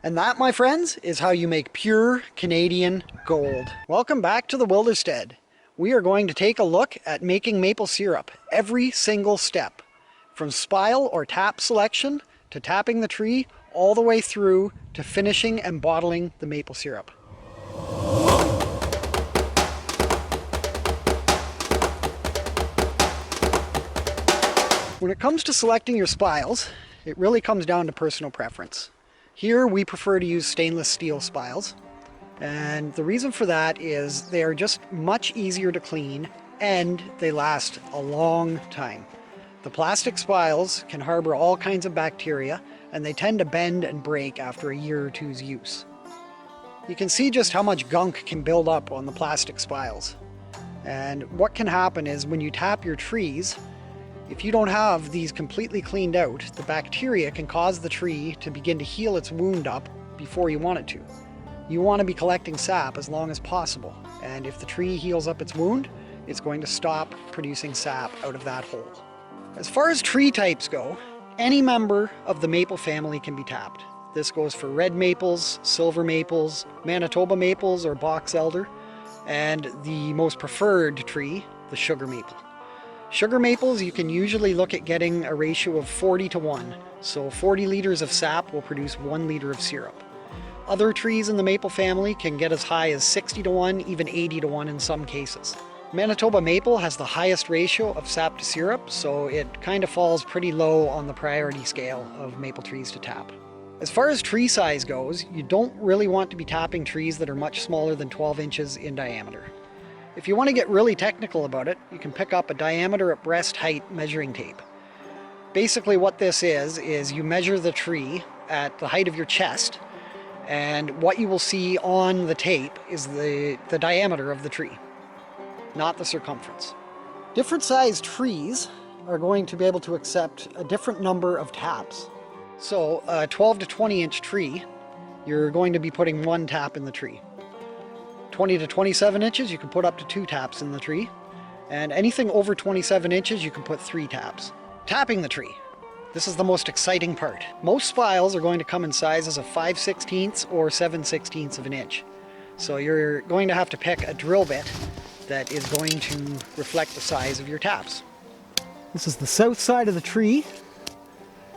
And that, my friends, is how you make pure Canadian gold. Welcome back to the Wilderstead. We are going to take a look at making maple syrup, every single step. From spile or tap selection, to tapping the tree, all the way through to finishing and bottling the maple syrup. When it comes to selecting your spiles, it really comes down to personal preference. Here we prefer to use stainless steel spiles, and the reason for that is they are just much easier to clean and they last a long time. The plastic spiles can harbor all kinds of bacteria and they tend to bend and break after a year or two's use. You can see just how much gunk can build up on the plastic spiles. And what can happen is when you tap your trees, if you don't have these completely cleaned out, the bacteria can cause the tree to begin to heal its wound up before you want it to. You want to be collecting sap as long as possible, and if the tree heals up its wound, it's going to stop producing sap out of that hole. As far as tree types go, any member of the maple family can be tapped. This goes for red maples, silver maples, Manitoba maples or box elder, and the most preferred tree, the sugar maple. Sugar maples, you can usually look at getting a ratio of 40 to 1. So 40 liters of sap will produce 1 liter of syrup. Other trees in the maple family can get as high as 60 to 1, even 80 to 1 in some cases. Manitoba maple has the highest ratio of sap to syrup, so it kind of falls pretty low on the priority scale of maple trees to tap. As far as tree size goes, you don't really want to be tapping trees that are much smaller than 12 inches in diameter. If you want to get really technical about it, you can pick up a diameter at breast height measuring tape. Basically what this is you measure the tree at the height of your chest, and what you will see on the tape is the diameter of the tree, not the circumference. Different sized trees are going to be able to accept a different number of taps. So a 12 to 20 inch tree, you're going to be putting 1 tap in the tree. 20 to 27 inches, you can put up to 2 taps in the tree. And anything over 27 inches, you can put 3 taps. Tapping the tree. This is the most exciting part. Most spiles are going to come in sizes of 5/16 or 7/16 of an inch. So you're going to have to pick a drill bit that is going to reflect the size of your taps. This is the south side of the tree.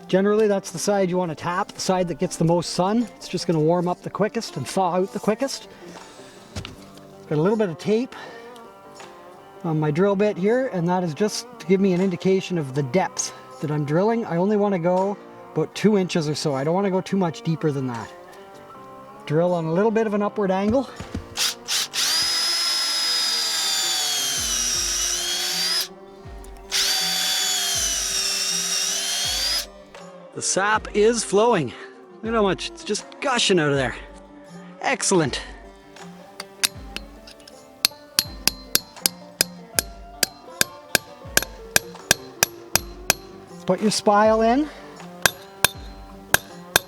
Generally, that's the side you want to tap, the side that gets the most sun. It's just going to warm up the quickest and thaw out the quickest. Got a little bit of tape on my drill bit here, and that is just to give me an indication of the depth that I'm drilling. I only want to go about 2 inches or so. I don't want to go too much deeper than that. Drill on a little bit of an upward angle. The sap is flowing. Look how much, it's just gushing out of there. Excellent. Put your spile in,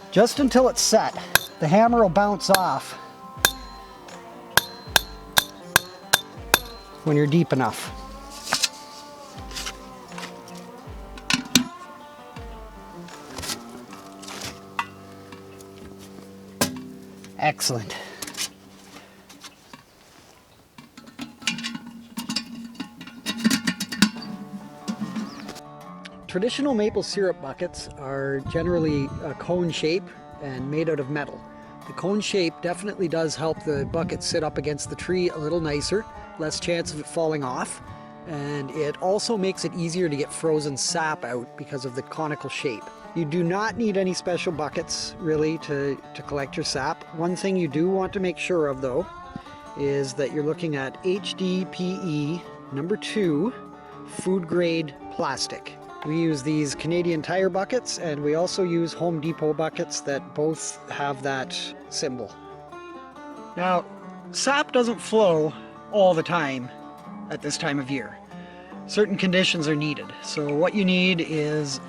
just until it's set. The hammer will bounce off when you're deep enough. Excellent. Traditional maple syrup buckets are generally a cone shape and made out of metal. The cone shape definitely does help the bucket sit up against the tree a little nicer, less chance of it falling off, and it also makes it easier to get frozen sap out because of the conical shape. You do not need any special buckets really to collect your sap. One thing you do want to make sure of though is that you're looking at HDPE number 2 food grade plastic. We use these Canadian Tire buckets, and we also use Home Depot buckets that both have that symbol. Now, sap doesn't flow all the time at this time of year. Certain conditions are needed. So what you need is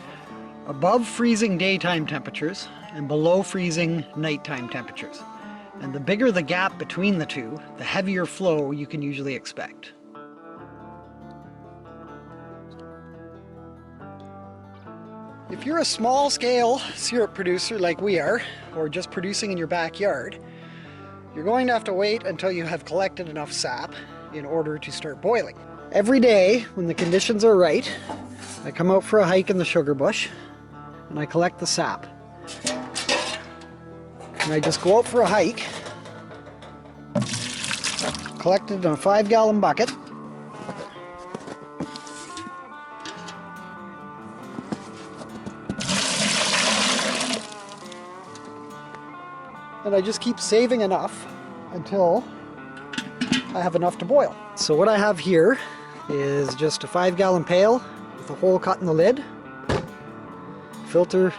above freezing daytime temperatures and below freezing nighttime temperatures. And the bigger the gap between the two, the heavier flow you can usually expect. If you're a small scale syrup producer like we are, or just producing in your backyard, you're going to have to wait until you have collected enough sap in order to start boiling. Every day, when the conditions are right, I come out for a hike in the sugar bush and I collect the sap. And I just go out for a hike, collect it in a 5-gallon bucket, and I just keep saving enough until I have enough to boil. So what I have here is just a 5-gallon pail with a hole cut in the lid. Filter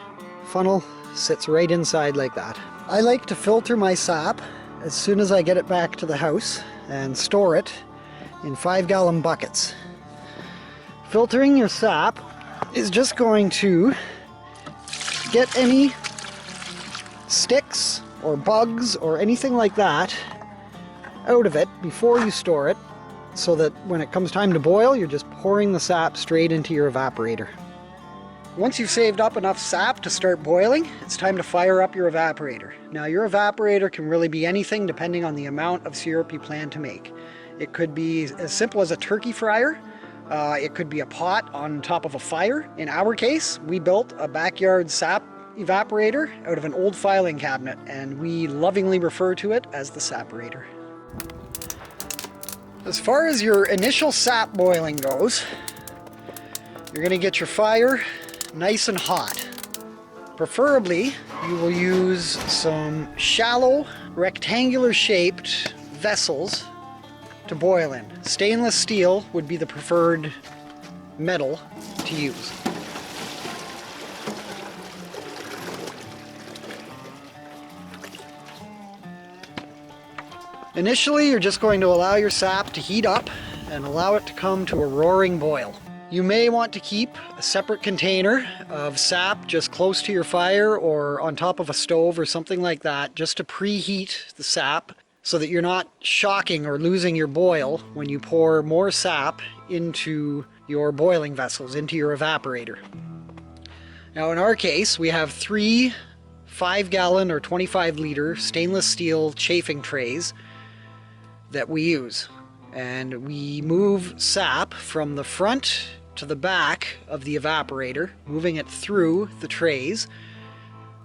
funnel sits right inside like that. I like to filter my sap as soon as I get it back to the house and store it in 5-gallon buckets. Filtering your sap is just going to get any sticks or bugs or anything like that out of it before you store it, so that when it comes time to boil, you're just pouring the sap straight into your evaporator. Once you've saved up enough sap to start boiling, it's time to fire up your evaporator. Now, your evaporator can really be anything depending on the amount of syrup you plan to make. It could be as simple as a turkey fryer. It could be a pot on top of a fire. In our case, we built a backyard sap evaporator out of an old filing cabinet, and we lovingly refer to it as the saperator. As far as your initial sap boiling goes, you're going to get your fire nice and hot. Preferably, you will use some shallow, rectangular shaped vessels to boil in. Stainless steel would be the preferred metal to use. Initially, you're just going to allow your sap to heat up and allow it to come to a roaring boil. You may want to keep a separate container of sap just close to your fire or on top of a stove or something like that, just to preheat the sap so that you're not shocking or losing your boil when you pour more sap into your boiling vessels, into your evaporator. Now, in our case, we have 3 5-gallon or 25-liter stainless steel chafing trays that we use, and we move sap from the front to the back of the evaporator, moving it through the trays.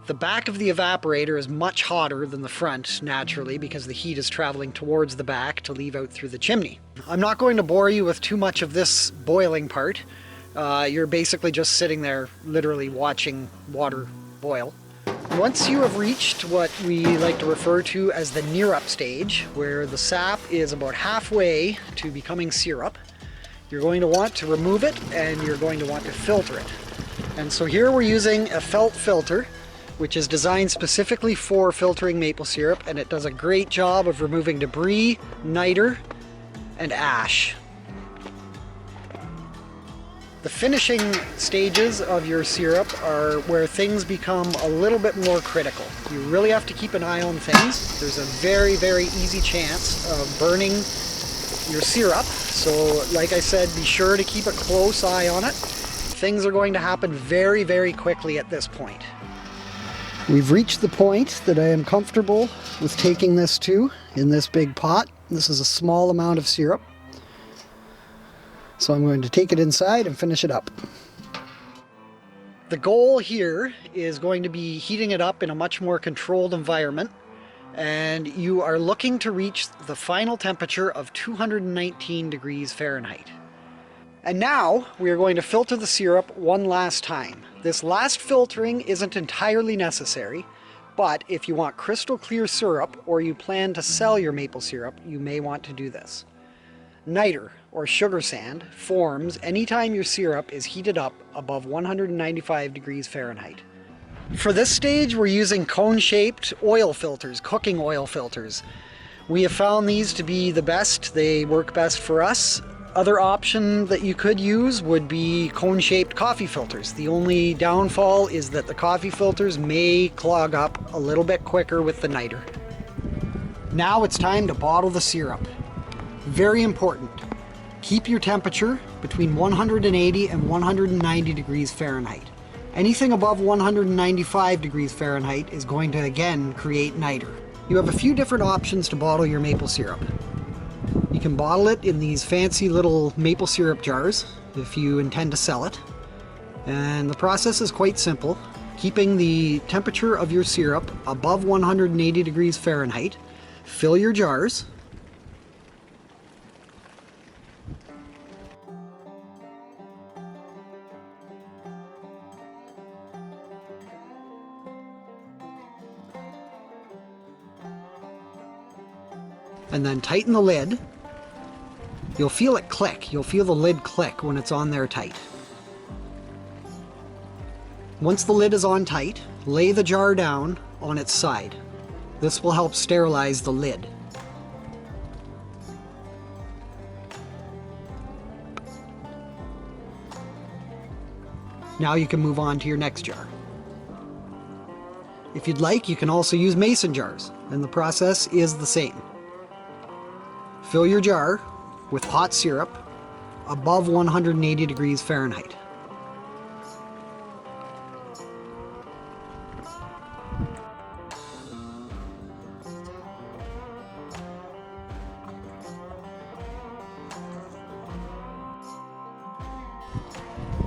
The back of the evaporator is much hotter than the front, naturally, because the heat is traveling towards the back to leave out through the chimney. I'm not going to bore you with too much of this boiling part. You're basically just sitting there literally watching water boil. Once you have reached what we like to refer to as the near-up stage, where the sap is about halfway to becoming syrup, you're going to want to remove it and you're going to want to filter it. And so here we're using a felt filter, which is designed specifically for filtering maple syrup, and it does a great job of removing debris, niter, and ash. The finishing stages of your syrup are where things become a little bit more critical. You really have to keep an eye on things. There's a very, very easy chance of burning your syrup. So, like I said, be sure to keep a close eye on it. Things are going to happen very, very quickly at this point. We've reached the point that I am comfortable with taking this to in this big pot. This is a small amount of syrup. So I'm going to take it inside and finish it up. The goal here is going to be heating it up in a much more controlled environment, and you are looking to reach the final temperature of 219 degrees Fahrenheit. And now we are going to filter the syrup one last time. This last filtering isn't entirely necessary, but if you want crystal clear syrup or you plan to sell your maple syrup, you may want to do this. Niter, or sugar sand, forms anytime your syrup is heated up above 195 degrees Fahrenheit. For this stage, we're using cone-shaped oil filters, cooking oil filters. We have found these to be the best. They work best for us. Other option that you could use would be cone-shaped coffee filters. The only downfall is that the coffee filters may clog up a little bit quicker with the niter. Now it's time to bottle the syrup. Very important. Keep your temperature between 180 and 190 degrees Fahrenheit. Anything above 195 degrees Fahrenheit is going to again create niter. You have a few different options to bottle your maple syrup. You can bottle it in these fancy little maple syrup jars if you intend to sell it. And the process is quite simple. Keeping the temperature of your syrup above 180 degrees Fahrenheit, fill your jars. And then tighten the lid. You'll feel it click. You'll feel the lid click when it's on there tight. Once the lid is on tight, lay the jar down on its side. This will help sterilize the lid. Now you can move on to your next jar. If you'd like, you can also use mason jars, and the process is the same. Fill your jar with hot syrup above 180 degrees Fahrenheit.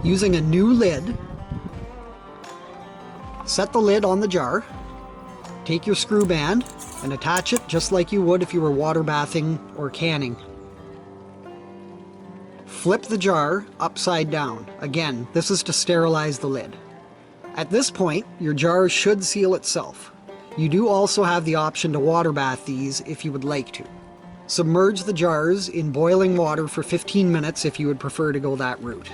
Using a new lid, set the lid on the jar, take your screw band and attach it just like you would if you were water bathing or canning. Flip the jar upside down. Again, this is to sterilize the lid. At this point, your jar should seal itself. You do also have the option to water bath these if you would like to. Submerge the jars in boiling water for 15 minutes if you would prefer to go that route.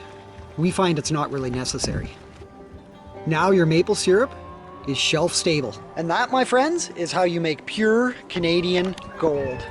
We find it's not really necessary. Now your maple syrup is shelf stable. And that, my friends, is how you make pure Canadian gold.